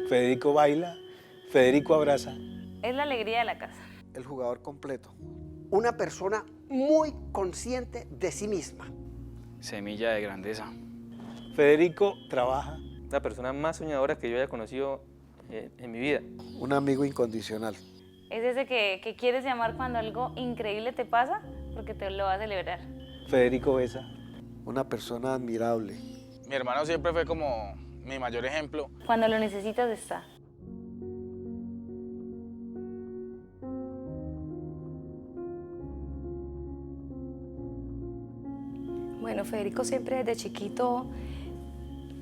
Federico baila, Federico abraza. Es la alegría de la casa. El jugador completo. Una persona muy consciente de sí misma. Semilla de grandeza. Federico trabaja. La persona más soñadora que yo haya conocido en mi vida. Un amigo incondicional. Es ese que quieres llamar cuando algo increíble te pasa porque te lo va a celebrar. Federico besa. Una persona admirable. Mi hermano siempre fue como mi mayor ejemplo. Cuando lo necesitas está. Bueno, Federico siempre desde chiquito,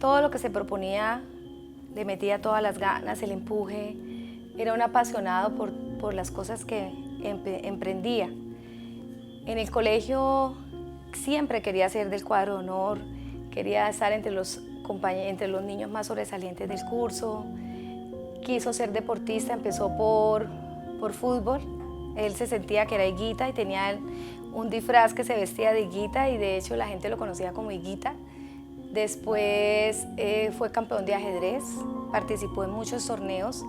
todo lo que se proponía, le metía todas las ganas, el empuje. Era un apasionado por las cosas que emprendía. En el colegio siempre quería ser del cuadro de honor, quería estar entre los niños más sobresalientes del curso. Quiso ser deportista, empezó por fútbol. Él se sentía que era Higuita y tenía un disfraz que se vestía de Higuita y de hecho la gente lo conocía como Higuita. Después fue campeón de ajedrez, participó en muchos torneos,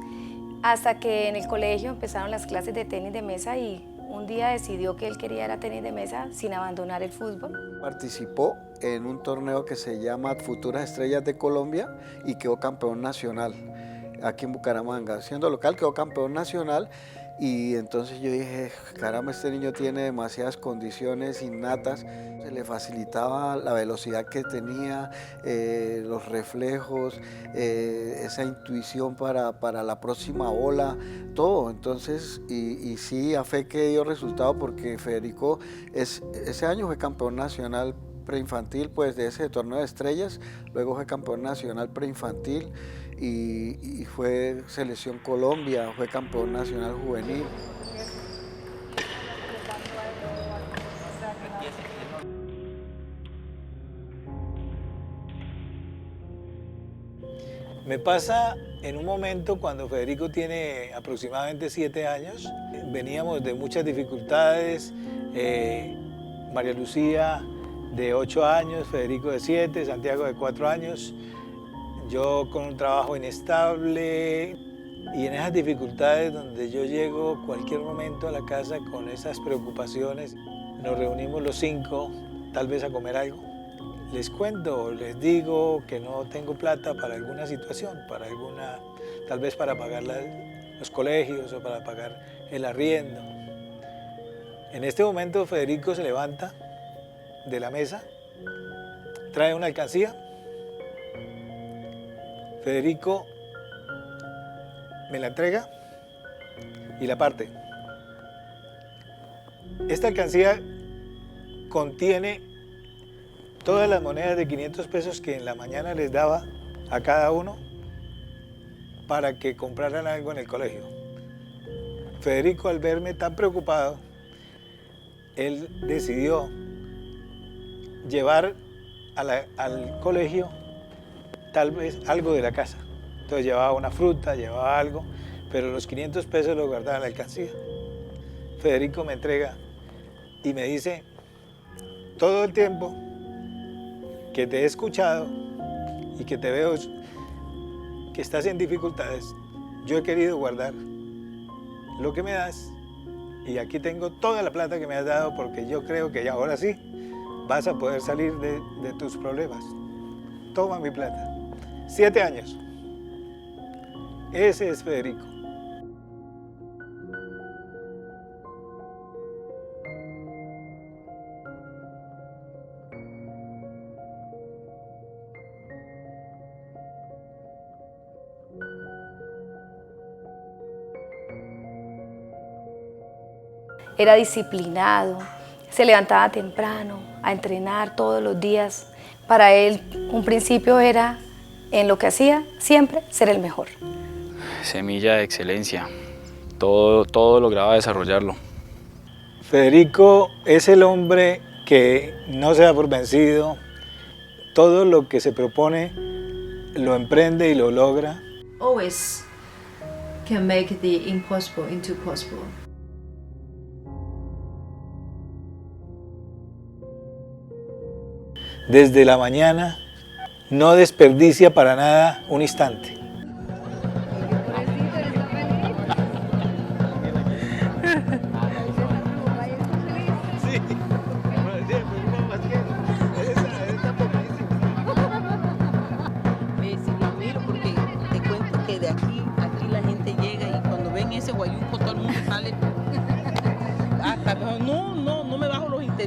hasta que en el colegio empezaron las clases de tenis de mesa y un día decidió que él quería era tenis de mesa sin abandonar el fútbol. Participó en un torneo que se llama Futuras Estrellas de Colombia y quedó campeón nacional aquí en Bucaramanga. Siendo local quedó campeón nacional y entonces yo dije, caramba, este niño tiene demasiadas condiciones innatas. Se le facilitaba la velocidad que tenía, los reflejos, esa intuición para la próxima bola, todo. Entonces, y sí, a fe que dio resultado porque Federico ese año fue campeón nacional preinfantil, pues de ese torneo de estrellas, luego fue campeón nacional preinfantil y fue selección Colombia, fue campeón nacional juvenil. Me pasa en un momento cuando Federico tiene aproximadamente 7 años. Veníamos de muchas dificultades. María Lucía de 8 años, Federico de 7, Santiago de 4 años. Yo con un trabajo inestable y en esas dificultades donde yo llego cualquier momento a la casa con esas preocupaciones. Nos reunimos los 5, tal vez a comer algo. Les cuento, les digo que no tengo plata para alguna situación, tal vez para pagar los colegios o para pagar el arriendo. En este momento Federico se levanta de la mesa, trae una alcancía. Federico me la entrega y la parte. Esta alcancía contiene todas las monedas de 500 pesos que en la mañana les daba a cada uno para que compraran algo en el colegio. Federico, al verme tan preocupado, él decidió llevar al colegio tal vez algo de la casa. Entonces llevaba una fruta, llevaba algo, pero los 500 pesos los guardaba en la alcancía. Federico me entrega y me dice, todo el tiempo que te he escuchado y que te veo que estás en dificultades, yo he querido guardar lo que me das y aquí tengo toda la plata que me has dado porque yo creo que ahora sí vas a poder salir de tus problemas. Toma mi plata. 7 años. Ese es Federico. Era disciplinado, se levantaba temprano a entrenar todos los días. Para él, un principio era, en lo que hacía, siempre ser el mejor. Semilla de excelencia. Todo lograba desarrollarlo. Federico es el hombre que no se da por vencido. Todo lo que se propone lo emprende y lo logra. Always can make the impossible into possible. Desde la mañana no desperdicia para nada un instante.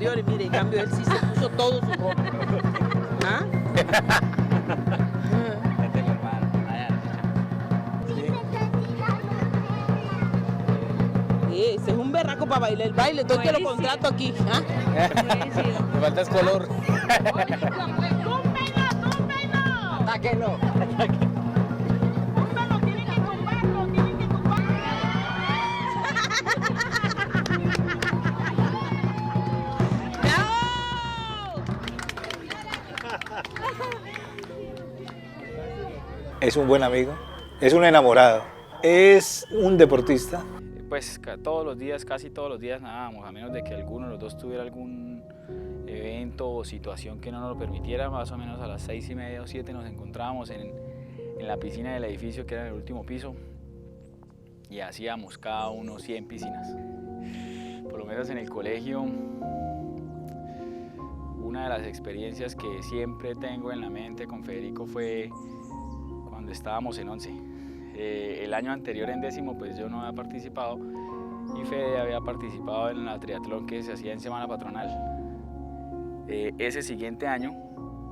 interiores, mire, en cambio él sí se puso todo su ropa. ¿Ah? Sí, ese es un berraco para bailar el baile, entonces te lo contrato aquí. ¿Ah? Me falta es color. Atáquenlo. Es un buen amigo, es un enamorado, es un deportista. Pues todos los días, casi todos los días nadábamos, a menos de que alguno de los dos tuviera algún evento o situación que no nos lo permitiera. Más o menos a las 6:30 o 7 nos encontrábamos en la piscina del edificio, que era en el último piso, y hacíamos cada uno 100 piscinas. Por lo menos en el colegio, una de las experiencias que siempre tengo en la mente con Federico fue cuando estábamos en 11. El año anterior en 10º pues yo no había participado y Fede había participado en la triatlón que se hacía en semana patronal. Ese siguiente año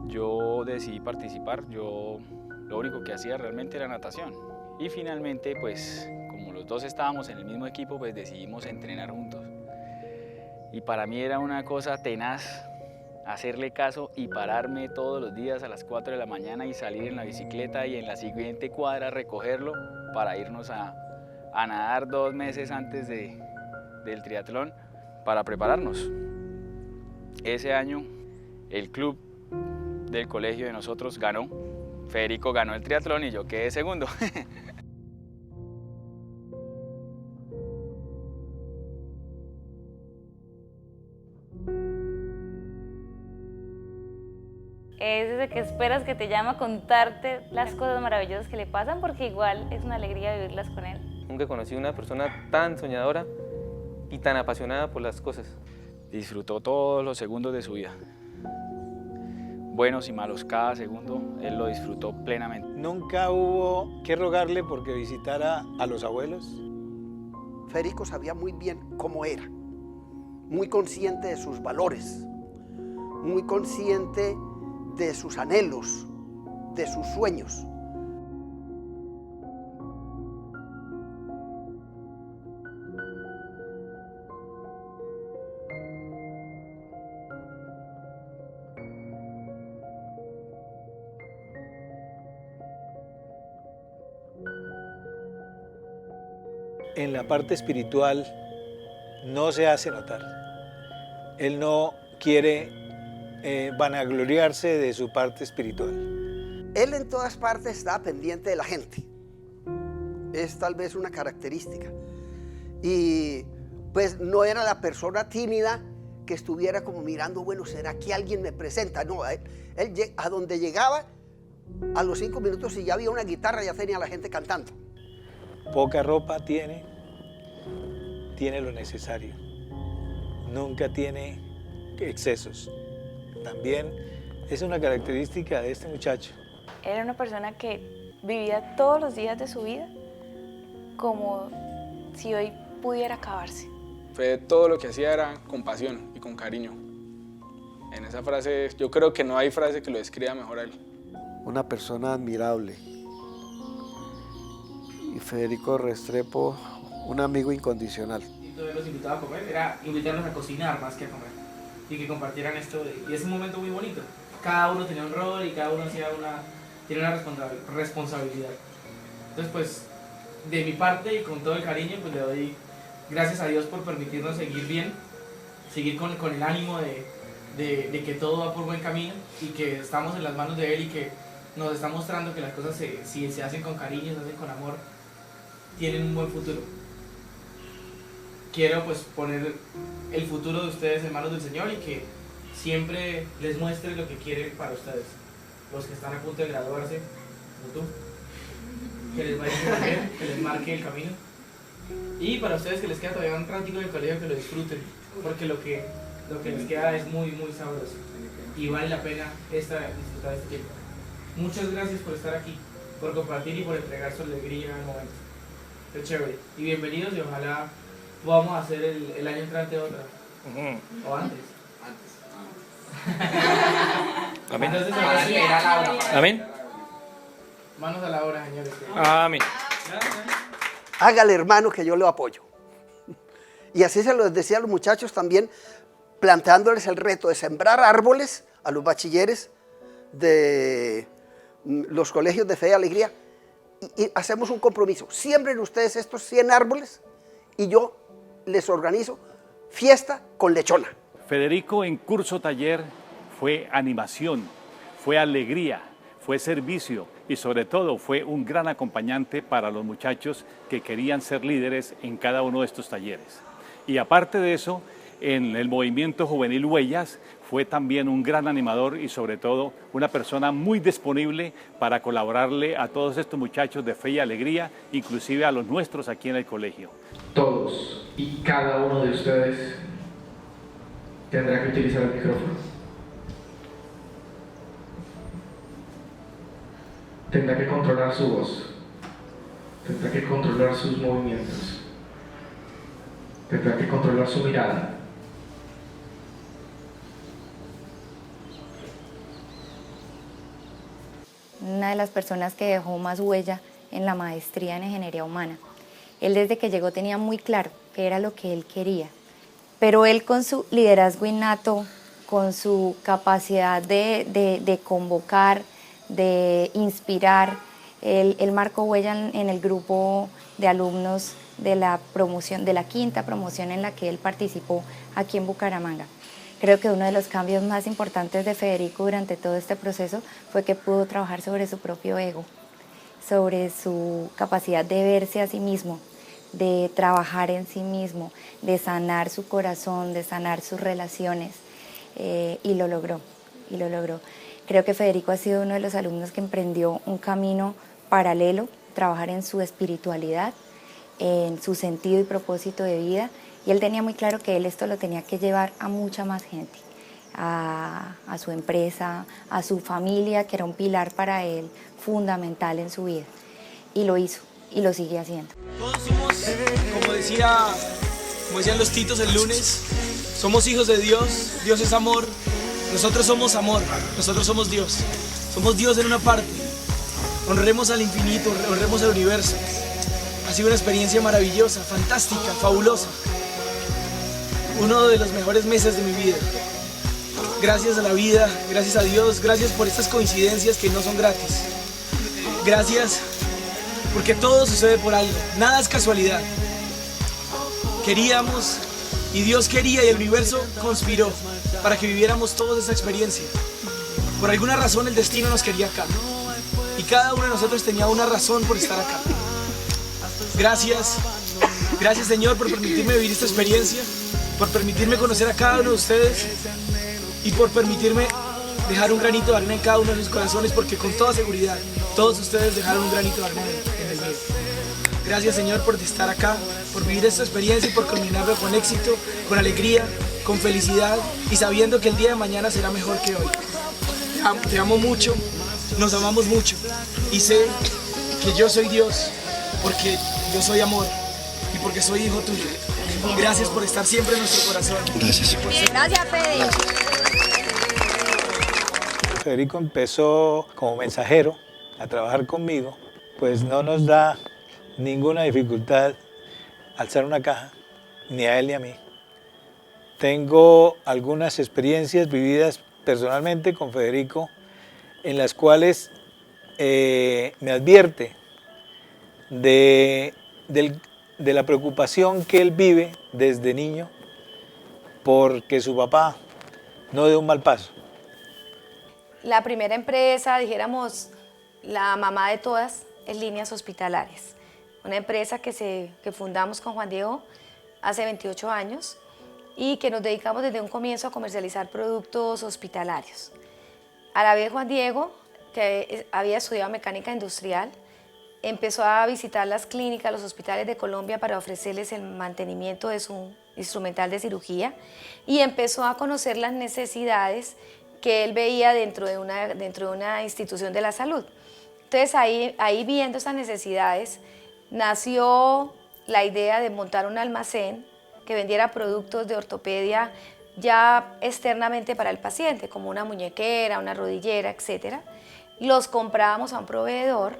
yo decidí participar, yo lo único que hacía realmente era natación. Y finalmente pues como los dos estábamos en el mismo equipo pues decidimos entrenar juntos. Y para mí era una cosa tenaz hacerle caso y pararme todos los días a las 4 de la mañana y salir en la bicicleta y en la siguiente cuadra recogerlo para irnos a nadar 2 meses antes del triatlón para prepararnos. Ese año el club del colegio de nosotros ganó, Federico ganó el triatlón y yo quedé segundo. Es desde que esperas que te llame a contarte las cosas maravillosas que le pasan, porque igual es una alegría vivirlas con él. Nunca conocí una persona tan soñadora y tan apasionada por las cosas. Disfrutó todos los segundos de su vida. Buenos y malos, cada segundo él lo disfrutó plenamente. Nunca hubo que rogarle porque visitara a los abuelos. Federico sabía muy bien cómo era, muy consciente de sus valores, muy consciente de sus anhelos, de sus sueños. En la parte espiritual no se hace notar. Él no quiere vanagloriarse de su parte espiritual. Él en todas partes estaba pendiente de la gente. Es tal vez una característica. Y pues no era la persona tímida que estuviera como mirando, bueno, ¿será que alguien me presenta? No, él a donde llegaba, a los 5 minutos, si ya había una guitarra, ya tenía a la gente cantando. Poca ropa tiene lo necesario. Nunca tiene excesos. También es una característica de este muchacho. Era una persona que vivía todos los días de su vida como si hoy pudiera acabarse. Todo lo que hacía era con pasión y con cariño. En esa frase, yo creo que no hay frase que lo describa mejor a él. Una persona admirable. Y Federico Restrepo, un amigo incondicional. Entonces los invitaba a comer, era invitarlos a cocinar más que a comer. Y que compartieran esto, y es un momento muy bonito. Cada uno tenía un rol y cada uno tiene una responsabilidad. Entonces pues, de mi parte y con todo el cariño, pues le doy gracias a Dios por permitirnos seguir bien, seguir con el ánimo de que todo va por buen camino y que estamos en las manos de Él y que nos está mostrando que las cosas, si se hacen con cariño, se hacen con amor, tienen un buen futuro. Quiero pues poner el futuro de ustedes en manos del Señor y que siempre les muestre lo que quiere para ustedes. Los que están a punto de graduarse, como tú, que les vaya muy bien, que les marque el camino. Y para ustedes que les queda todavía un ratito de colegio, que lo disfruten, porque lo que les queda es muy, muy sabroso y vale la pena disfrutar este tiempo. Muchas gracias por estar aquí, por compartir y por entregar su alegría en el momento. Qué chévere. Y bienvenidos y ojalá podamos hacer el año entrante otra. O antes. Amén. Entonces, ahora sí era Laura. Amén. Manos a la obra, señores. Amén. Hágale, hermano, que yo lo apoyo. Y así se los decía a los muchachos también, planteándoles el reto de sembrar árboles a los bachilleres de los colegios de Fe y Alegría. Y hacemos un compromiso. Siembren ustedes estos 100 árboles y yo les organizo fiesta con lechona. Federico en curso taller fue animación, fue alegría, fue servicio y sobre todo fue un gran acompañante para los muchachos que querían ser líderes en cada uno de estos talleres. Y aparte de eso, en el movimiento juvenil Huellas fue también un gran animador y sobre todo una persona muy disponible para colaborarle a todos estos muchachos de Fe y Alegría, inclusive a los nuestros aquí en el colegio. Todos y cada uno de ustedes tendrá que utilizar el micrófono. Tendrá que controlar su voz. Tendrá que controlar sus movimientos. Tendrá que controlar su mirada. Una de las personas que dejó más huella en la maestría en Ingeniería Humana. Él desde que llegó tenía muy claro qué era lo que él quería, pero él con su liderazgo innato, con su capacidad de convocar, de inspirar, él marcó huella en el grupo de alumnos de la promoción, de la 5ª promoción en la que él participó aquí en Bucaramanga. Creo que uno de los cambios más importantes de Federico durante todo este proceso fue que pudo trabajar sobre su propio ego, sobre su capacidad de verse a sí mismo, de trabajar en sí mismo, de sanar su corazón, de sanar sus relaciones, y lo logró, Creo que Federico ha sido uno de los alumnos que emprendió un camino paralelo, trabajar en su espiritualidad, en su sentido y propósito de vida, y él tenía muy claro que él esto lo tenía que llevar a mucha más gente, a su empresa, a su familia, que era un pilar para él fundamental en su vida, y lo hizo, y lo sigue haciendo. Todos somos, como decían los titos el lunes, somos hijos de Dios, Dios es amor, nosotros somos amor, nosotros somos Dios en una parte, honremos al infinito, honremos al universo. Ha sido una experiencia maravillosa, fantástica, fabulosa. Uno de los mejores meses de mi vida. Gracias a la vida, gracias a Dios, gracias por estas coincidencias que no son gratis. Gracias porque todo sucede por algo, nada es casualidad. Queríamos y Dios quería y el universo conspiró para que viviéramos toda esa experiencia. Por alguna razón el destino nos quería acá y cada uno de nosotros tenía una razón por estar acá. Gracias Señor por permitirme vivir esta experiencia, por permitirme conocer a cada uno de ustedes y por permitirme dejar un granito de arena en cada uno de sus corazones, porque con toda seguridad todos ustedes dejaron un granito de arena en el mío. Gracias Señor por estar acá, por vivir esta experiencia y por culminarlo con éxito, con alegría, con felicidad y sabiendo que el día de mañana será mejor que hoy. Te amo mucho, nos amamos mucho y sé que yo soy Dios porque yo soy amor y porque soy hijo tuyo. Gracias por estar siempre en nuestro corazón. Gracias. Gracias, Fede. Federico empezó como mensajero a trabajar conmigo, pues no nos da ninguna dificultad alzar una caja, ni a él ni a mí. Tengo algunas experiencias vividas personalmente con Federico en las cuales me advierte de la preocupación que él vive desde niño porque su papá no dé un mal paso. La primera empresa, dijéramos, la mamá de todas, es Líneas Hospitalarias. Una empresa que fundamos con Juan Diego hace 28 años y que nos dedicamos desde un comienzo a comercializar productos hospitalarios. A la vez Juan Diego, que había estudiado mecánica industrial, empezó a visitar las clínicas, los hospitales de Colombia para ofrecerles el mantenimiento de su instrumental de cirugía y empezó a conocer las necesidades que él veía dentro de una institución de la salud. Entonces ahí viendo esas necesidades nació la idea de montar un almacén que vendiera productos de ortopedia ya externamente para el paciente, como una muñequera, una rodillera, etc. Los comprábamos a un proveedor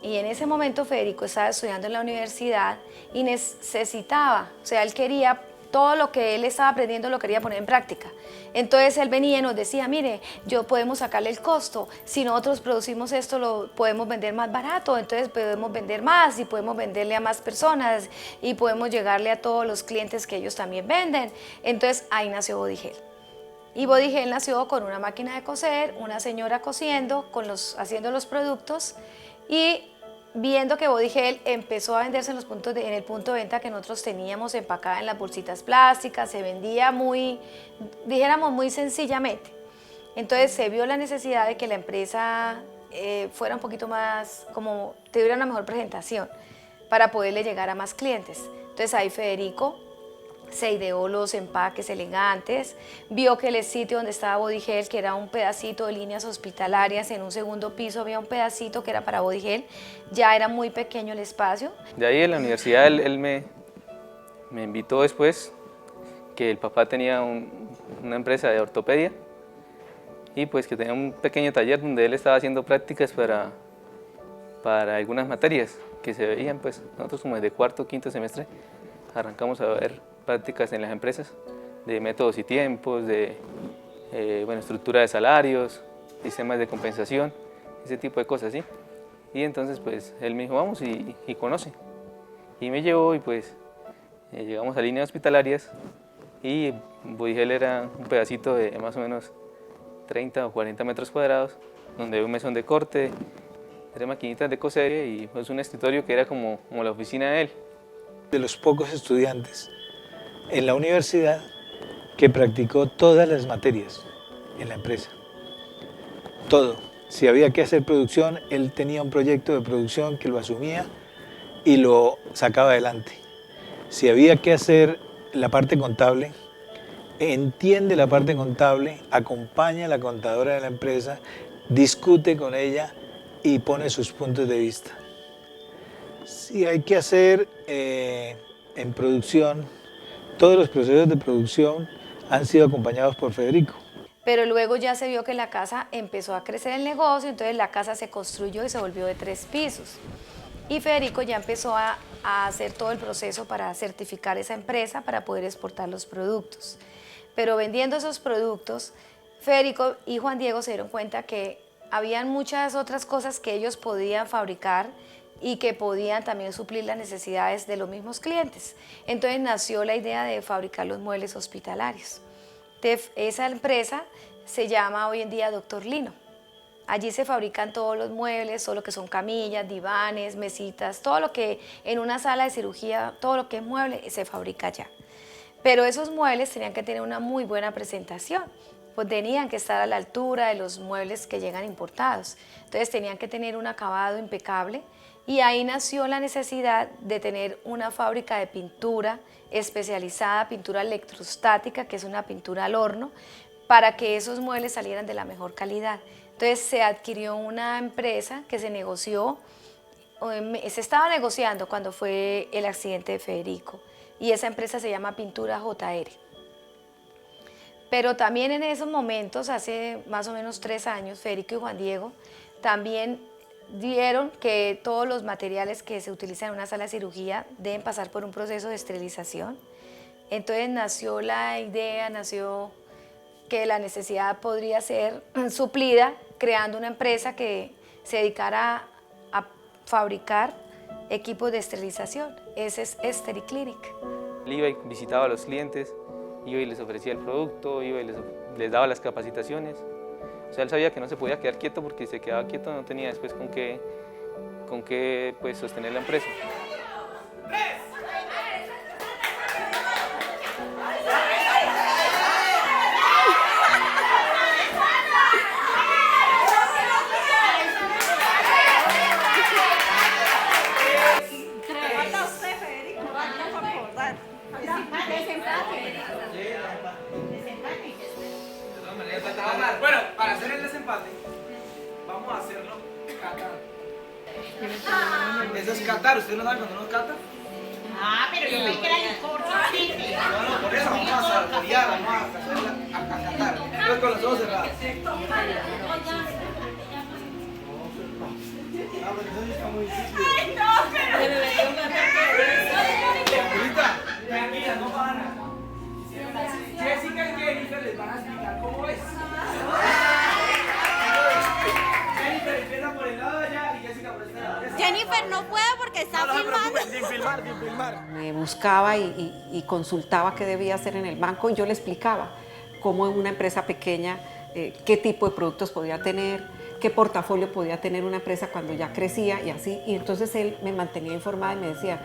y en ese momento Federico estaba estudiando en la universidad y necesitaba, o sea, él quería, todo lo que él estaba aprendiendo lo quería poner en práctica. Entonces él venía y nos decía, mire, podemos sacarle el costo, si nosotros producimos esto lo podemos vender más barato, entonces podemos vender más y podemos venderle a más personas y podemos llegarle a todos los clientes que ellos también venden. Entonces ahí nació Bodigel. Y Bodigel nació con una máquina de coser, una señora cosiendo, haciendo los productos y viendo que Bodigel empezó a venderse en el punto de venta que nosotros teníamos empacada en las bolsitas plásticas, se vendía muy, dijéramos muy sencillamente. Entonces se vio la necesidad de que la empresa fuera un poquito más, como tuviera una mejor presentación para poderle llegar a más clientes. Entonces ahí Federico se ideó los empaques elegantes, vio que el sitio donde estaba Bodigel, que era un pedacito de líneas hospitalarias, en un segundo piso había un pedacito que era para Bodigel, ya era muy pequeño el espacio. De ahí en la universidad él me invitó después, que el papá tenía una empresa de ortopedia y pues que tenía un pequeño taller donde él estaba haciendo prácticas para algunas materias que se veían, pues nosotros como desde cuarto, quinto semestre arrancamos a ver prácticas en las empresas de métodos y tiempos, de estructura de salarios, sistemas de compensación, ese tipo de cosas, ¿sí? Y entonces pues él me dijo, vamos y conoce. Y me llevó y pues llegamos a líneas hospitalarias y Bodigel era un pedacito de más o menos 30 o 40 metros cuadrados, donde había un mesón de corte, 3 maquinitas de coser y pues un escritorio que era como la oficina de él. De los pocos estudiantes en la universidad que practicó todas las materias en la empresa. Todo. Si había que hacer producción, él tenía un proyecto de producción que lo asumía y lo sacaba adelante. Si había que hacer la parte contable, entiende la parte contable, acompaña a la contadora de la empresa, discute con ella y pone sus puntos de vista. Si hay que hacer en producción, todos los procesos de producción han sido acompañados por Federico. Pero luego ya se vio que la casa empezó a crecer el negocio, entonces la casa se construyó y se volvió de 3 pisos. Y Federico ya empezó a hacer todo el proceso para certificar esa empresa para poder exportar los productos. Pero vendiendo esos productos, Federico y Juan Diego se dieron cuenta que habían muchas otras cosas que ellos podían fabricar y que podían también suplir las necesidades de los mismos clientes. Entonces nació la idea de fabricar los muebles hospitalarios. Esa empresa se llama hoy en día Dr. Lino. Allí se fabrican todos los muebles, todo lo que son camillas, divanes, mesitas, todo lo que en una sala de cirugía, todo lo que es mueble se fabrica allá. Pero esos muebles tenían que tener una muy buena presentación, pues tenían que estar a la altura de los muebles que llegan importados. Entonces tenían que tener un acabado impecable y ahí nació la necesidad de tener una fábrica de pintura especializada, pintura electrostática, que es una pintura al horno, para que esos muebles salieran de la mejor calidad. Entonces se adquirió una empresa que se negoció, se estaba negociando cuando fue el accidente de Federico, y esa empresa se llama Pintura JR. Pero también en esos momentos, hace más o menos 3 años, Federico y Juan Diego también vieron que todos los materiales que se utilizan en una sala de cirugía deben pasar por un proceso de esterilización. Entonces nació la idea, nació que la necesidad podría ser suplida creando una empresa que se dedicara a fabricar equipos de esterilización. Ese es Estericlinic. Él iba y visitaba a los clientes, iba y les ofrecía el producto, iba y les daba las capacitaciones. O sea, él sabía que no se podía quedar quieto porque si se quedaba quieto no tenía después con qué pues, sostener la empresa. Bueno, para hacer el desempate, vamos a hacerlo catar. Eso es catar, ¿ustedes no saben cuando uno cata? Ah, pero yo pensé que era licor, solamente. No, por eso vamos a saborear, vamos a catar. Pero con los ojos cerrados. Ay, no, pero... Tranquila, no pasa nada. Jessica y Jennifer les van a explicar cómo es. Jennifer empieza por el lado de allá y Jessica por este lado. Jennifer no puede porque está filmando. Sin filmar. Me buscaba y consultaba qué debía hacer en el banco y yo le explicaba cómo en una empresa pequeña, qué tipo de productos podía tener, qué portafolio podía tener una empresa cuando ya crecía y así. Y entonces él me mantenía informada y me decía,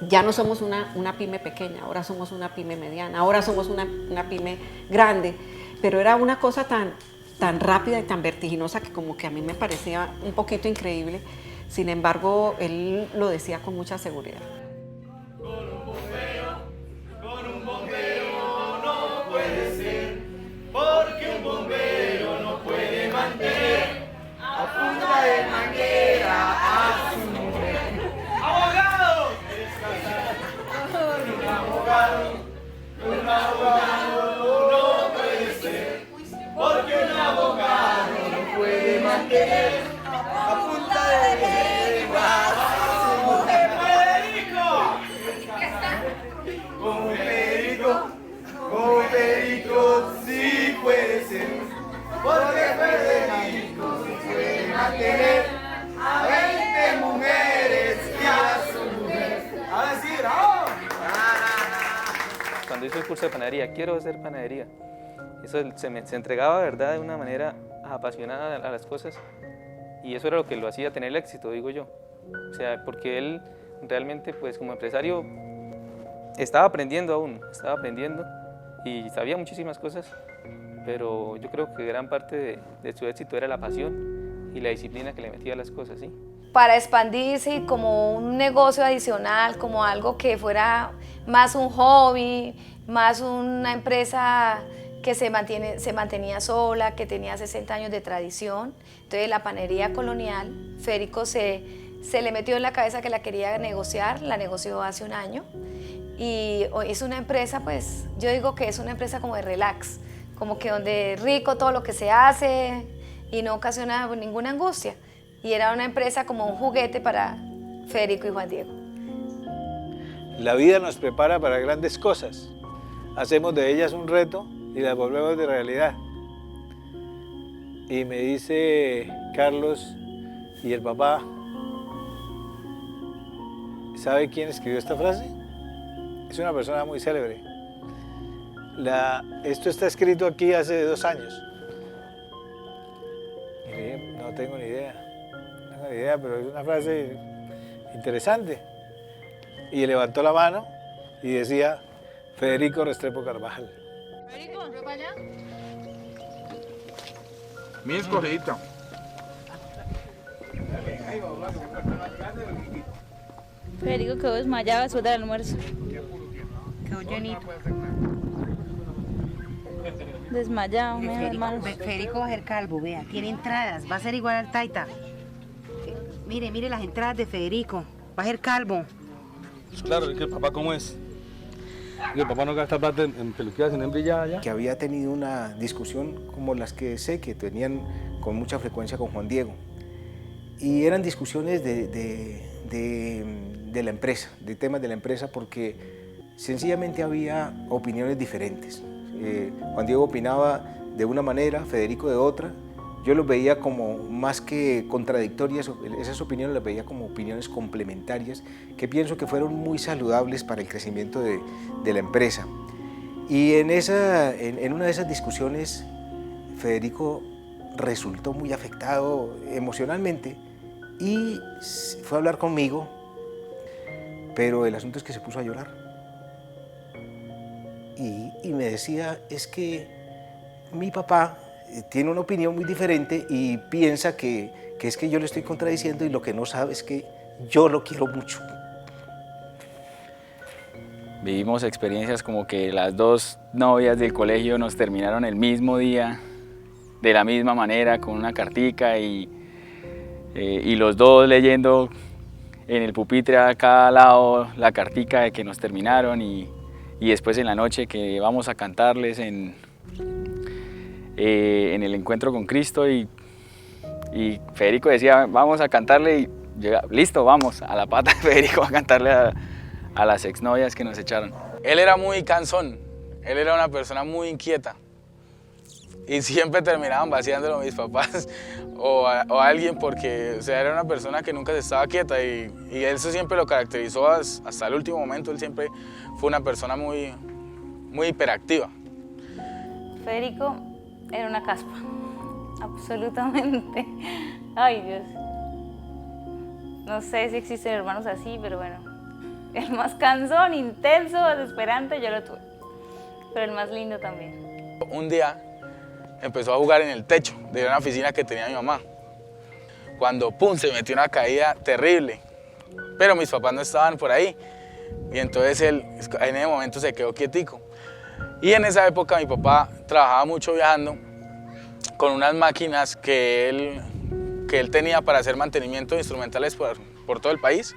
ya no somos una pyme pequeña, ahora somos una pyme mediana, ahora somos una pyme grande. Pero era una cosa tan rápida y tan vertiginosa que como que a mí me parecía un poquito increíble. Sin embargo, él lo decía con mucha seguridad. Con un bombero no puede ser, porque un bombero no puede mantener a punta de manguera a su mujer. ¡Abogado! Un abogado no puede ser, porque un abogado no puede mantener a punta de lengua a su mujer. Como Federico sí puede ser, porque Federico puede mantener a 20 mujeres y a su mujer. A ver, sí, bravo. Cuando hizo el curso de panadería, quiero hacer panadería. Eso se entregaba, ¿verdad?, de una manera apasionada a las cosas, y eso era lo que lo hacía tener el éxito, digo yo. O sea, porque él realmente, pues como empresario, estaba aprendiendo y sabía muchísimas cosas, pero yo creo que gran parte de su éxito era la pasión y la disciplina que le metía a las cosas, ¿sí? Para expandirse como un negocio adicional, como algo que fuera más un hobby, más una empresa que se mantenía sola, que tenía 60 años de tradición. Entonces la panadería colonial, Federico se le metió en la cabeza que la quería negociar, la negoció hace un año. Y es una empresa, pues, yo digo que es una empresa como de relax, como que donde rico todo lo que se hace y no ocasiona ninguna angustia. Y era una empresa como un juguete para Federico y Juan Diego. La vida nos prepara para grandes cosas. Hacemos de ellas un reto y las volvemos de realidad. Y me dice Carlos y el papá, ¿sabe quién escribió esta frase? Es una persona muy célebre. Esto está escrito aquí hace 2 años. Y le dije, no tengo ni idea, pero es una frase interesante. Y levantó la mano y decía, Federico Restrepo Carvajal. Federico, ¿no para allá? Mi escogidita. Federico quedó desmayado después del almuerzo. Quedó llenito. Desmayado, hermano. Federico va a ser calvo, vea, tiene entradas, va a ser igual al Taita. Mire las entradas de Federico, va a ser calvo. Pues claro, es que el papá cómo es. El papá no gasta plata en peluqueras, en embrilladas ya. Que había tenido una discusión como las que sé que tenían con mucha frecuencia con Juan Diego. Y eran discusiones de la empresa, de temas de la empresa, porque sencillamente había opiniones diferentes. Juan Diego opinaba de una manera, Federico de otra. Yo los veía como más que contradictorias, esas opiniones las veía como opiniones complementarias que pienso que fueron muy saludables para el crecimiento de la empresa. Y en una de esas discusiones Federico resultó muy afectado emocionalmente y fue a hablar conmigo, pero el asunto es que se puso a llorar. Y me decía, es que mi papá tiene una opinión muy diferente y piensa que es que yo le estoy contradiciendo y lo que no sabe es que yo lo quiero mucho. Vivimos experiencias como que las 2 novias del colegio nos terminaron el mismo día, de la misma manera, con una cartica y los 2 leyendo en el pupitre a cada lado la cartica de que nos terminaron y después en la noche que vamos a cantarles en el encuentro con Cristo y Federico decía vamos a cantarle y llega, listo, vamos a la pata de Federico a cantarle a las exnovias que nos echaron. Él era muy cansón, él era una persona muy inquieta y siempre terminaban vaciándolo mis papás o alguien porque o sea, era una persona que nunca se estaba quieta y eso siempre lo caracterizó hasta el último momento. Él siempre fue una persona muy hiperactiva. Federico era una caspa, absolutamente. Ay, Dios. No sé si existen hermanos así, pero bueno. El más cansón, intenso, desesperante, yo lo tuve. Pero el más lindo también. Un día empezó a jugar en el techo de una oficina que tenía mi mamá. Cuando pum, se metió una caída terrible. Pero mis papás no estaban por ahí. Y entonces él en ese momento se quedó quietico. Y en esa época mi papá trabajaba mucho viajando con unas máquinas que él tenía para hacer mantenimiento de instrumentales por todo el país.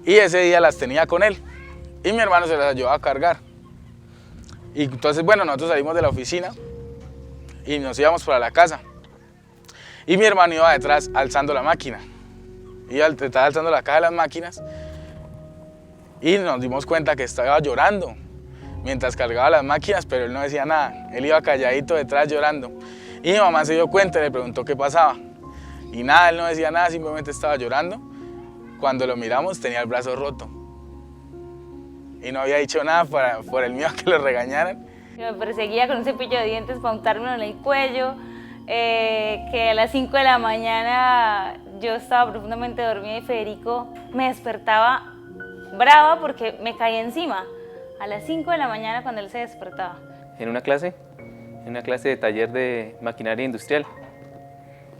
Y ese día las tenía con él. Y mi hermano se las ayudaba a cargar. Y entonces, bueno, nosotros salimos de la oficina y nos íbamos para la casa. Y mi hermano iba detrás alzando la máquina. Estaba alzando la caja de las máquinas. Y nos dimos cuenta que estaba llorando mientras cargaba las máquinas, pero él no decía nada. Él iba calladito detrás llorando. Y mi mamá se dio cuenta y le preguntó qué pasaba. Y nada, él no decía nada, simplemente estaba llorando. Cuando lo miramos tenía el brazo roto. Y no había dicho nada por el miedo a que lo regañaran. Me perseguía con un cepillo de dientes para untármelo en el cuello. Que a las 5 de la mañana yo estaba profundamente dormida y Federico me despertaba brava porque me caía encima. A las 5 de la mañana cuando él se despertaba. En una clase de taller de maquinaria industrial.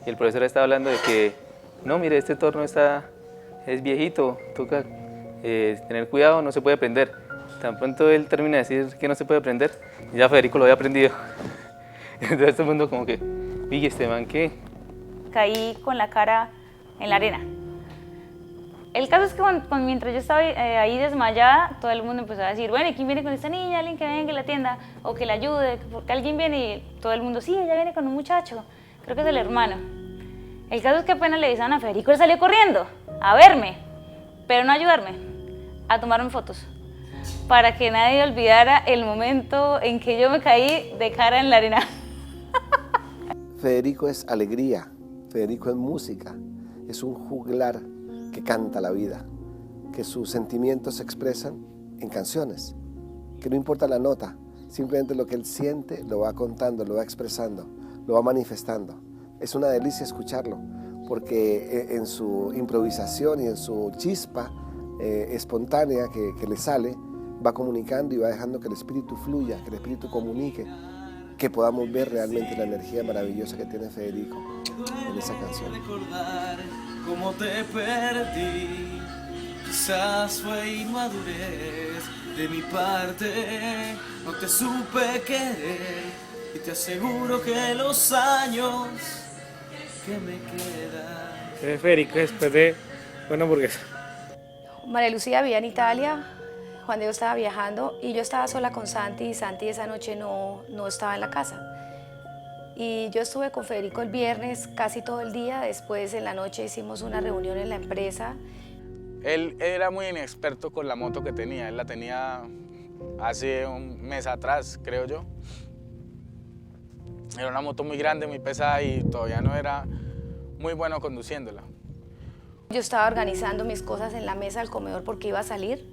Y el profesor estaba hablando de que, no, mire, este torno es viejito, toca tener cuidado, no se puede prender. Tan pronto él termina de decir que no se puede prender, ya Federico lo había prendido. Entonces todo el mundo como que, ¿y este man qué? Caí con la cara en la arena. El caso es que mientras yo estaba ahí desmayada, todo el mundo empezó a decir, bueno, ¿y quién viene con esta niña? Alguien que venga que la atienda o que la ayude, porque alguien viene y todo el mundo, sí, ella viene con un muchacho, creo que es el hermano. El caso es que apenas le avisaron a Federico, él salió corriendo a verme, pero no a ayudarme, a tomarme fotos, para que nadie olvidara el momento en que yo me caí de cara en la arena. Federico es alegría, Federico es música, es un juglar que canta la vida, que sus sentimientos se expresan en canciones, que no importa la nota, simplemente lo que él siente lo va contando, lo va expresando, lo va manifestando. Es una delicia escucharlo, porque en su improvisación y en su chispa espontánea que le sale, va comunicando y va dejando que el espíritu fluya, que el espíritu comunique, que podamos ver realmente la energía maravillosa que tiene Federico en esa canción. Cómo te perdí, quizás fue inmadurez de mi parte, no te supe querer y te aseguro que los años que me quedan. Federico después de una hamburguesa. María Lucía vivía en Italia cuando yo estaba viajando y yo estaba sola con Santi y Santi esa noche no estaba en la casa. Y yo estuve con Federico el viernes casi todo el día, después en la noche hicimos una reunión en la empresa. Él era muy inexperto con la moto que tenía, él la tenía hace un mes atrás, creo yo. Era una moto muy grande, muy pesada y todavía no era muy bueno conduciéndola. Yo estaba organizando mis cosas en la mesa del comedor porque iba a salir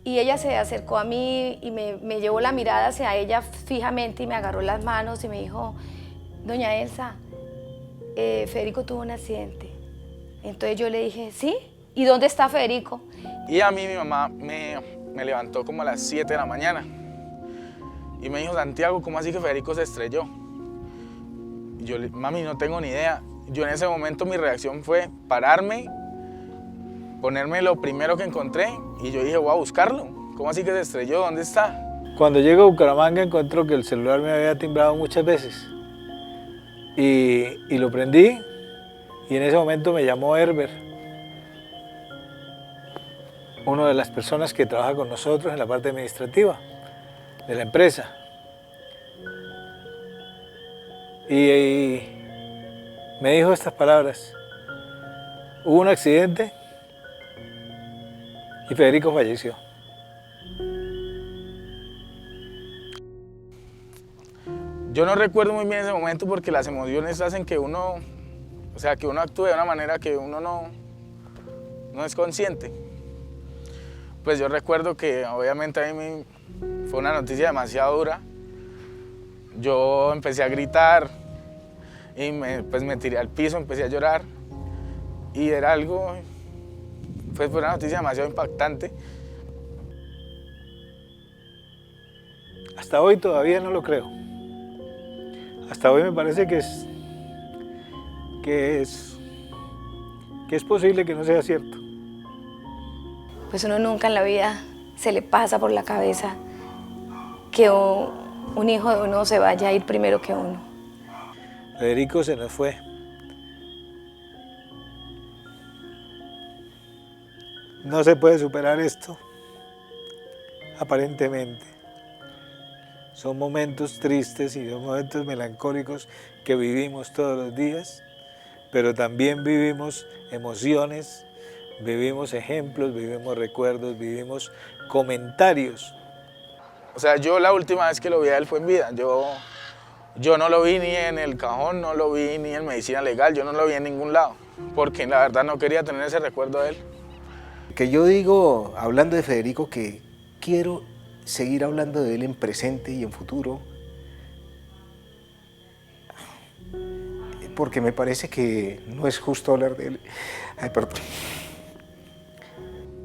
y ella se acercó a mí y me llevó la mirada hacia ella fijamente y me agarró las manos y me dijo, doña Elsa, Federico tuvo un accidente. Entonces yo le dije, ¿sí? ¿Y dónde está Federico? Y a mí mi mamá me levantó como a las 7 de la mañana y me dijo, Santiago, ¿cómo así que Federico se estrelló? Y yo, mami, no tengo ni idea. Yo en ese momento mi reacción fue pararme, ponerme lo primero que encontré y yo dije, voy a buscarlo. ¿Cómo así que se estrelló? ¿Dónde está? Cuando llego a Bucaramanga encuentro que el celular me había timbrado muchas veces y lo prendí y en ese momento me llamó Herbert una de las personas que trabaja con nosotros en la parte administrativa de la empresa. Y me dijo estas palabras: hubo un accidente y Federico falleció. Yo no recuerdo muy bien ese momento porque las emociones hacen que uno, que uno actúe de una manera que uno no es consciente. Pues yo recuerdo que obviamente a mí fue una noticia demasiado dura. Yo empecé a gritar y me tiré al piso, empecé a llorar y era algo, fue una noticia demasiado impactante. Hasta hoy todavía no lo creo. Hasta hoy me parece que es posible que no sea cierto. Pues uno nunca en la vida se le pasa por la cabeza que un hijo de uno se vaya a ir primero que uno. Federico se nos fue. No se puede superar esto, aparentemente. Son momentos tristes y son momentos melancólicos que vivimos todos los días, pero también vivimos emociones, vivimos ejemplos, vivimos recuerdos, vivimos comentarios. O sea, yo la última vez que lo vi a él fue en vida. Yo no lo vi ni en el cajón, no lo vi ni en medicina legal, yo no lo vi en ningún lado, porque la verdad no quería tener ese recuerdo de él. Que yo digo, hablando de Federico, que quiero seguir hablando de él en presente y en futuro, porque me parece que no es justo hablar de él. Ay, perdón.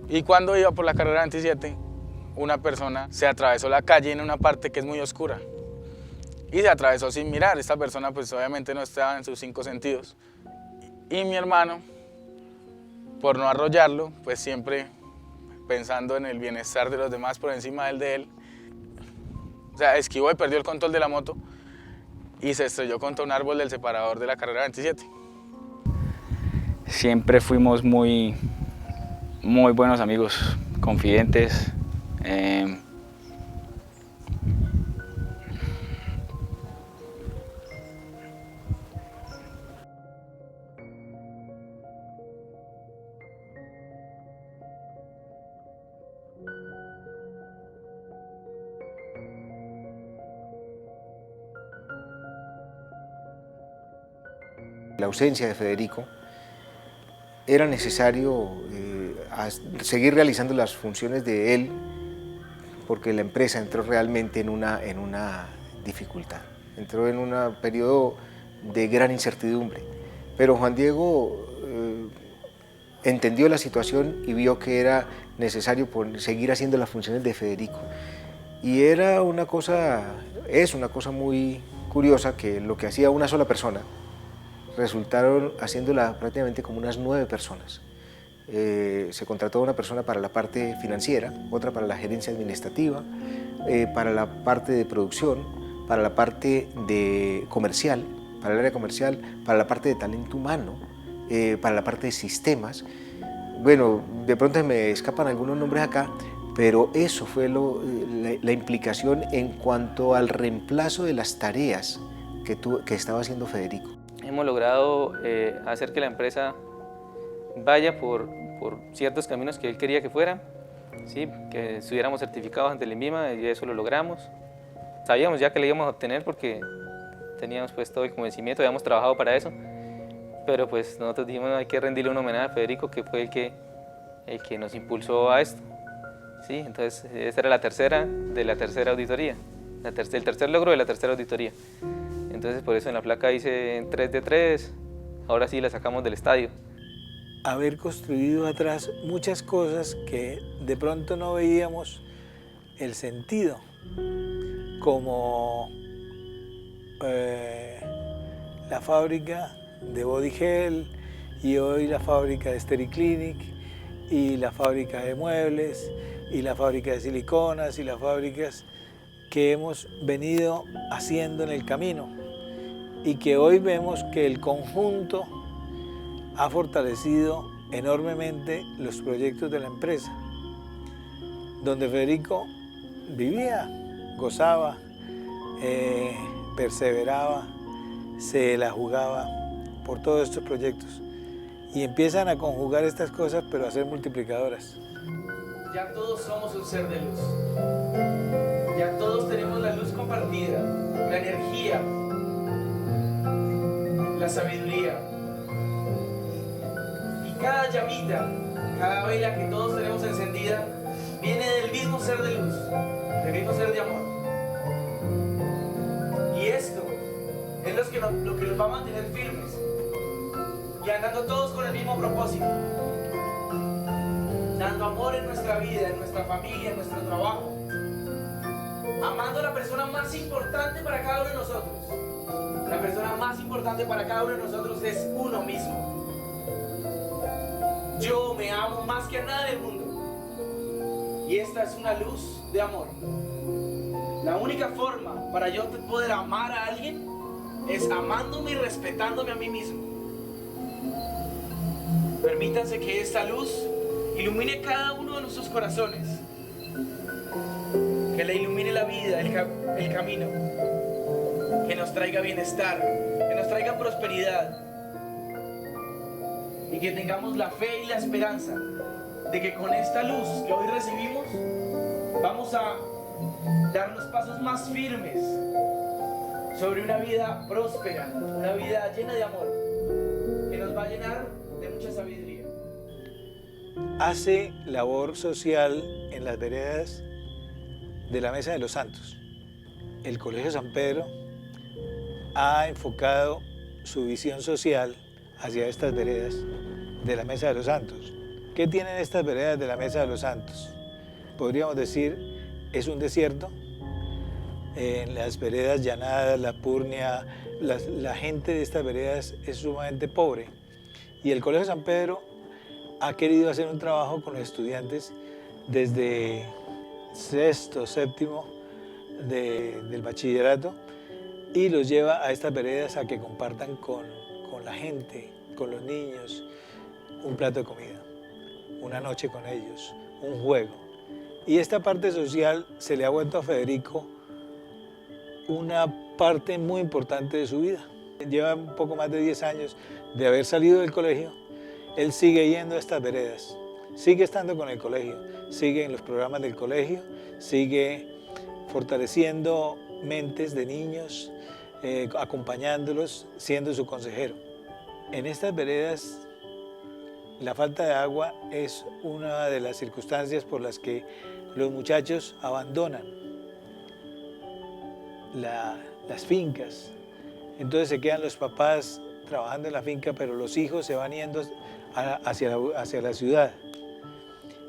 Y cuando iba por la carrera 27, una persona se atravesó la calle en una parte que es muy oscura y se atravesó sin mirar. Esta persona pues obviamente no estaba en sus 5 sentidos y mi hermano, por no arrollarlo, pues siempre pensando en el bienestar de los demás por encima del de él, o sea, esquivó y perdió el control de la moto y se estrelló contra un árbol del separador de la carrera 27. Siempre fuimos muy buenos amigos, confidentes. La ausencia de Federico, era necesario seguir realizando las funciones de él porque la empresa entró realmente en una dificultad, entró en un periodo de gran incertidumbre. Pero Juan Diego entendió la situación y vio que era necesario seguir haciendo las funciones de Federico. Y era una cosa, es una cosa muy curiosa que lo que hacía una sola persona, resultaron haciéndola prácticamente como unas 9 personas. Se contrató una persona para la parte financiera, otra para la gerencia administrativa, para la parte de producción, para la parte de comercial, para el área comercial, para la parte de talento humano, para la parte de sistemas. Bueno, de pronto me escapan algunos nombres acá, pero eso fue la implicación en cuanto al reemplazo de las tareas que estaba haciendo Federico. Hemos logrado hacer que la empresa vaya por ciertos caminos que él quería que fuera, ¿sí? Que estuviéramos certificados ante el INVIMA y eso lo logramos. Sabíamos ya que le íbamos a obtener porque teníamos pues todo el convencimiento, habíamos trabajado para eso, pero pues nosotros dijimos hay que rendirle un homenaje a Federico, que fue el que nos impulsó a esto. ¿Sí? Entonces esta era la tercera de la tercera auditoría, el tercer logro de la tercera auditoría. Entonces por eso en la placa dice 3 de 3, ahora sí la sacamos del estadio. Haber construido atrás muchas cosas que de pronto no veíamos el sentido, como la fábrica de Body Gel y hoy la fábrica de Stericlinic y la fábrica de muebles y la fábrica de siliconas y las fábricas que hemos venido haciendo en el camino y que hoy vemos que el conjunto ha fortalecido enormemente los proyectos de la empresa. donde Federico vivía, gozaba, perseveraba, se la jugaba por todos estos proyectos. Y empiezan a conjugar estas cosas, pero a ser multiplicadoras. Ya todos somos un ser de luz. Ya todos tenemos la luz compartida, la energía, la sabiduría. Y cada llamita, cada vela que todos tenemos encendida, viene del mismo ser de luz, del mismo ser de amor. Y esto es lo que nos va a mantener firmes y andando todos con el mismo propósito, dando amor en nuestra vida, en nuestra familia, en nuestro trabajo, amando a la persona más importante para cada uno de nosotros. La persona más importante para cada uno de nosotros es uno mismo. Yo me amo más que a nada del mundo. Y esta es una luz de amor. La única forma para yo poder amar a alguien es amándome y respetándome a mí mismo. Permítanse que esta luz ilumine cada uno de nuestros corazones. Que le ilumine la vida, el camino. Que nos traiga bienestar, que nos traiga prosperidad. Y que tengamos la fe y la esperanza de que con esta luz que hoy recibimos vamos a dar los pasos más firmes sobre una vida próspera, una vida llena de amor, que nos va a llenar de mucha sabiduría. Hace labor social en las veredas de la Mesa de los Santos. El Colegio San Pedro ha enfocado su visión social hacia estas veredas de la Mesa de los Santos. ¿Qué tienen estas veredas de la Mesa de los Santos? Podríamos decir, es un desierto. En las veredas llanadas, la Purnia, la gente de estas veredas es sumamente pobre. Y el Colegio San Pedro ha querido hacer un trabajo con los estudiantes desde sexto, séptimo del bachillerato y los lleva a estas veredas a que compartan con la gente, con los niños, un plato de comida, una noche con ellos, un juego. Y esta parte social se le ha vuelto a Federico una parte muy importante de su vida. Lleva un poco más de 10 años de haber salido del colegio. Él sigue yendo a estas veredas, sigue estando con el colegio, sigue en los programas del colegio, sigue fortaleciendo mentes de niños, acompañándolos, siendo su consejero. En estas veredas, la falta de agua es una de las circunstancias por las que los muchachos abandonan las fincas. Entonces se quedan los papás trabajando en la finca, pero los hijos se van yendo hacia la ciudad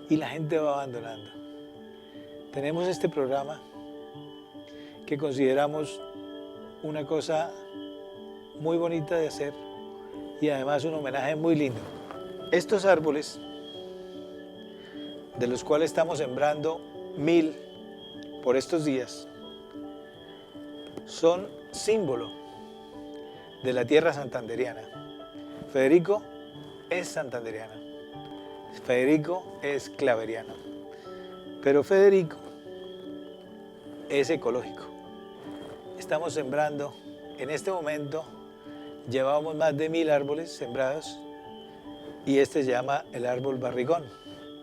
y la gente va abandonando. Tenemos este programa que consideramos una cosa muy bonita de hacer y además un homenaje muy lindo. Estos árboles, de los cuales estamos sembrando 1000 por estos días, son símbolo de la tierra santanderiana. Federico es santanderiano, Federico es claveriano, pero Federico es ecológico. Estamos sembrando, en este momento llevamos más de 1000 árboles sembrados y este se llama el árbol barrigón,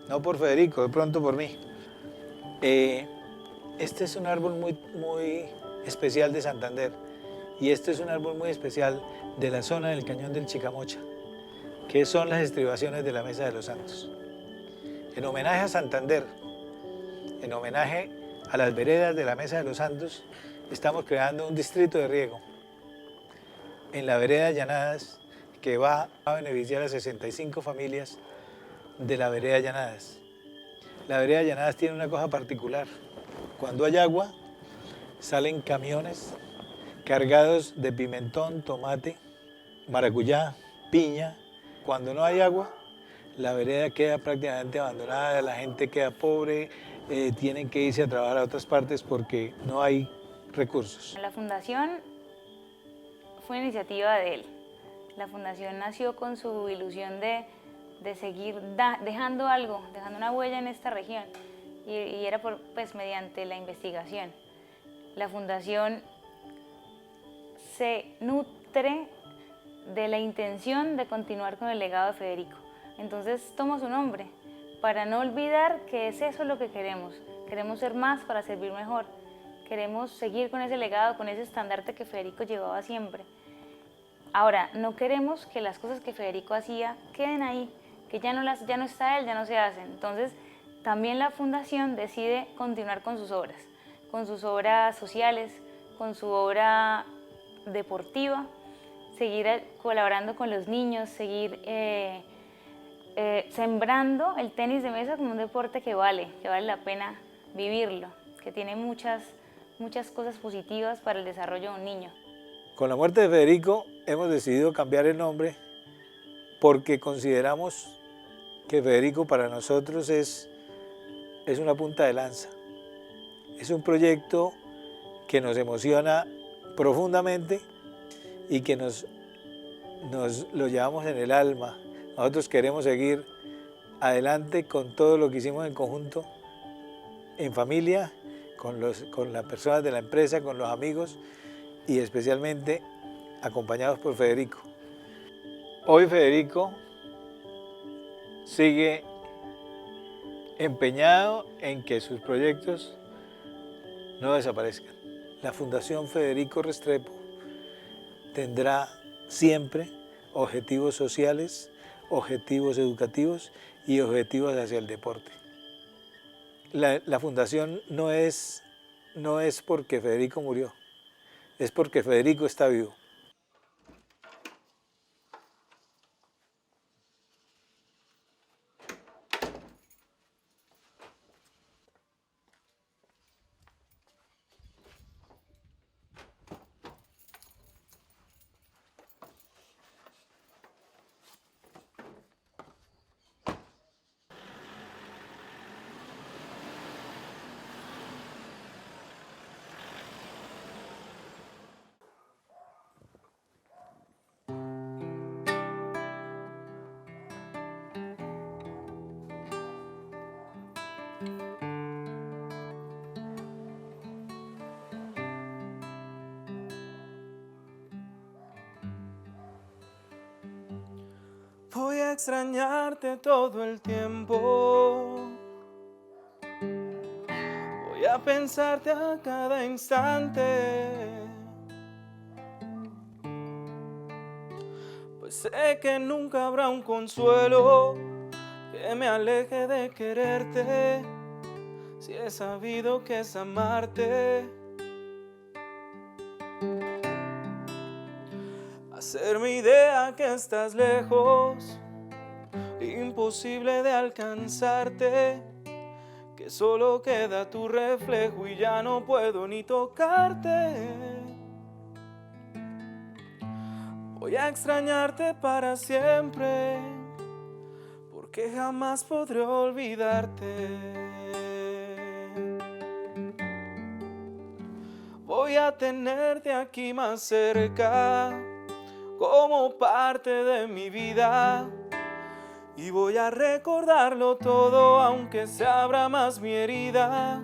no por Federico, de pronto por mí. Este es un árbol muy especial de Santander y este es un árbol muy especial de la zona del Cañón del Chicamocha, que son las estribaciones de la Mesa de los Santos. En homenaje a Santander, en homenaje a las veredas de la Mesa de los Santos, estamos creando un distrito de riego en la vereda Llanadas que va a beneficiar a 65 familias de la vereda Llanadas. La vereda Llanadas tiene una cosa particular. Cuando hay agua, salen camiones cargados de pimentón, tomate, maracuyá, piña. Cuando no hay agua, la vereda queda prácticamente abandonada, la gente queda pobre, tienen que irse a trabajar a otras partes porque no hay recursos. La fundación fue iniciativa de él. La fundación nació con su ilusión de seguir dejando algo, dejando una huella en esta región. y era pues mediante la investigación. La fundación se nutre de la intención de continuar con el legado de Federico. Entonces toma su nombre para no olvidar que es eso lo que queremos. Queremos ser más para servir mejor. Queremos seguir con ese legado, con ese estandarte que Federico llevaba siempre. Ahora, no queremos que las cosas que Federico hacía queden ahí, que ya no está él, ya no se hacen. Entonces, también la fundación decide continuar con sus obras sociales, con su obra deportiva, seguir colaborando con los niños, seguir sembrando el tenis de mesa como un deporte que vale la pena vivirlo, que tiene muchas cosas positivas para el desarrollo de un niño. Con la muerte de Federico hemos decidido cambiar el nombre porque consideramos que Federico para nosotros es una punta de lanza. Es un proyecto que nos emociona profundamente y que nos lo llevamos en el alma. Nosotros queremos seguir adelante con todo lo que hicimos en conjunto, en familia, con las personas de la empresa, con los amigos y especialmente acompañados por Federico. Hoy Federico sigue empeñado en que sus proyectos no desaparezcan. La Fundación Federico Restrepo tendrá siempre objetivos sociales, objetivos educativos y objetivos hacia el deporte. La fundación no es porque Federico murió, es porque Federico está vivo. Voy a extrañarte todo el tiempo. Voy a pensarte a cada instante. Pues sé que nunca habrá un consuelo que me aleje de quererte. Si he sabido que es amarte. Hacerme idea que estás lejos, imposible de alcanzarte, que solo queda tu reflejo y ya no puedo ni tocarte. Voy a extrañarte para siempre, porque jamás podré olvidarte. Voy a tenerte aquí más cerca, como parte de mi vida, y voy a recordarlo todo aunque se abra más mi herida.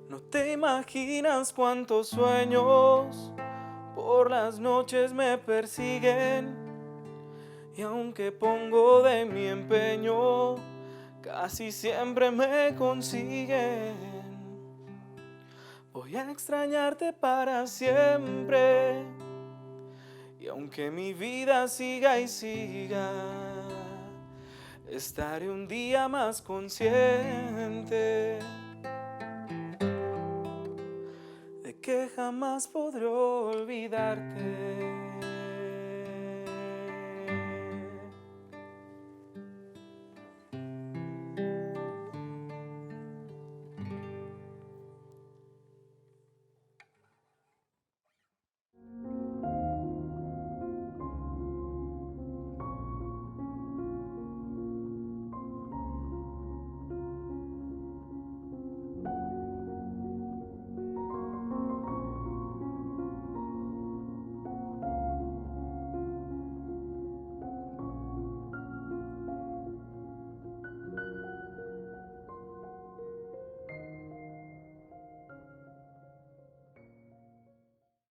No te imaginas cuántos sueños por las noches me persiguen, y aunque pongo de mi empeño, casi siempre me consiguen. Voy a extrañarte para siempre. Y aunque mi vida siga y siga, estaré un día más consciente de que jamás podré olvidarte.